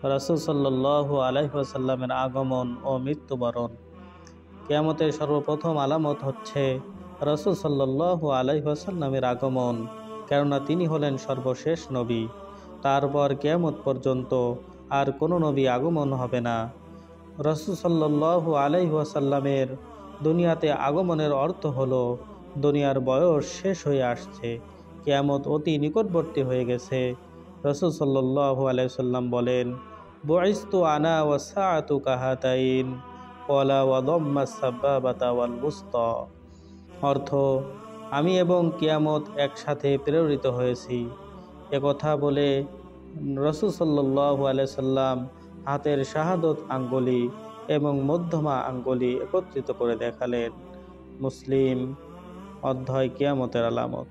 রাসূল সাল্লাল্লাহু আলাইহি ওয়াসাল্লামের আগমন ও মৃত্যুবরণ। কিয়ামতের সর্বপ্রথম আলামত হচ্ছে রাসূল সাল্লাল্লাহু আলাইহি ওয়াসাল্লামের আগমন, কেননা তিনি হলেন সর্বশেষ নবী। তারপর কিয়ামত পর্যন্ত আর কোনো নবী আগমন হবে না। রাসূল সাল্লাল্লাহু আলাইহি ওয়াসাল্লামের দুনিয়াতে আগমনের অর্থ হলো দুনিয়ার বয়স শেষ হয়ে আসছে, কিয়ামত অতি নিকটবর্তী হয়ে গেছে। রাসূল সাল্লাল্লাহু আলাইহি ওয়াসাল্লাম বলেন, বুইসতু আনা ওয়াস সাআতু কাহাতাইন ওয়ালা ওয়া দাম্মাস সাবাবাতা ওয়াল বুসতা। অর্থ, আমি এবং কিয়ামত একসাথে প্রেরিত হয়েছি। একথা বলে রাসূল সাল্লাল্লাহু আলাইহি সাল্লাম হাতের শাহাদত আঙ্গুলি এবং মধ্যমা আঙ্গুলি একত্রিত করে দেখালেন। মুসলিম অধ্যায় কিয়ামতের আলামত।